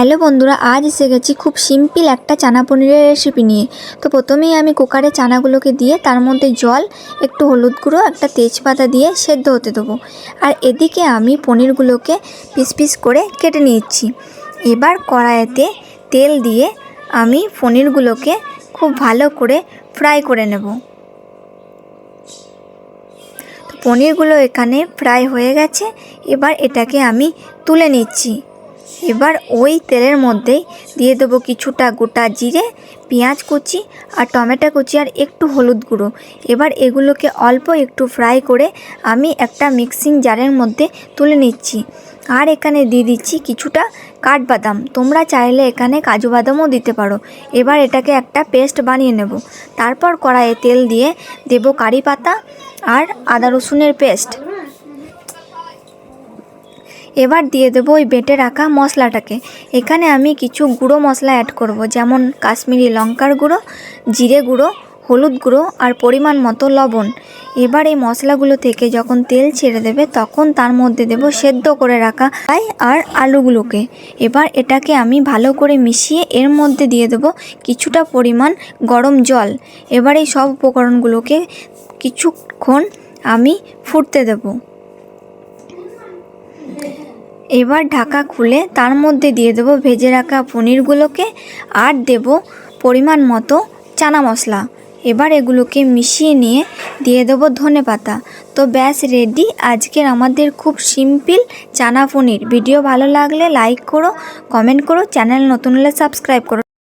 Hello বন্ধুরা, আজ এসে গেছি খুব সিম্পল একটা চানা পনিরের রেসিপি নিয়ে। তো প্রথমেই আমি কুকারে চানাগুলোকে দিয়ে তার মধ্যে জল, একটু হলুদ গুঁড়ো, একটা তেজপাতা দিয়ে সেদ্ধ হতে দেবো। আর এদিকে আমি পনিরগুলোকে পিস পিস করে কেটে নিচ্ছি। এবার কড়াইতে তেল দিয়ে আমি পনিরগুলোকে খুব ভালো করে ফ্রাই করে নেব। তো পনিরগুলো এখানে ফ্রাই হয়ে গেছে, এবার এটাকে আমি তুলে নিচ্ছি। এবার ওই তেলের মধ্যেই দিয়ে দেবো কিছুটা গোটা জিরে, পেঁয়াজ কুচি আর টমেটো কুচি আর একটু হলুদ গুঁড়ো। এবার এগুলোকে অল্প একটু ফ্রাই করে আমি একটা মিক্সিং জারের মধ্যে তুলে নিচ্ছি। আর এখানে দিয়ে দিচ্ছি কিছুটা কাঠবাদাম, তোমরা চাইলে এখানে কাজু বাদামও দিতে পারো। এবার এটাকে একটা পেস্ট বানিয়ে নেব। তারপর কড়াইয়ে তেল দিয়ে দেব কারি পাতা আর আদা রসুনের পেস্ট। এবার দিয়ে দেবো ওই বেটে রাখা মশলাটাকে। এখানে আমি কিছু গুঁড়ো মশলা অ্যাড করব, যেমন কাশ্মীরি লঙ্কার গুঁড়ো, জিরে গুঁড়ো, হলুদ গুঁড়ো আর পরিমাণ মতো লবণ। এবার এই মশলাগুলো থেকে যখন তেল ছেড়ে দেবে তখন তার মধ্যে দেব সেদ্ধ করে রাখা আর আলুগুলোকে। এবার এটাকে আমি ভালো করে মিশিয়ে এর মধ্যে দিয়ে দেব কিছুটা পরিমাণ গরম জল। এবার এই সব উপকরণগুলোকে কিছুক্ষণ আমি ফুটতে দেবো। এবার ঢাকা খুলে তার মধ্যে দিয়ে দেবো ভেজে রাখা পনিরগুলোকে আর দেব পরিমাণ মতো চানা মশলা। এবার এগুলোকে মিশিয়ে নিয়ে দিয়ে দেবো ধনেপাতা। তো ব্যাস রেডি আজকের আমাদের খুব সিম্পল চানা পনির। ভিডিও ভালো লাগলে লাইক করো, কমেন্ট করো, চ্যানেল নতুন হলে সাবস্ক্রাইব করো।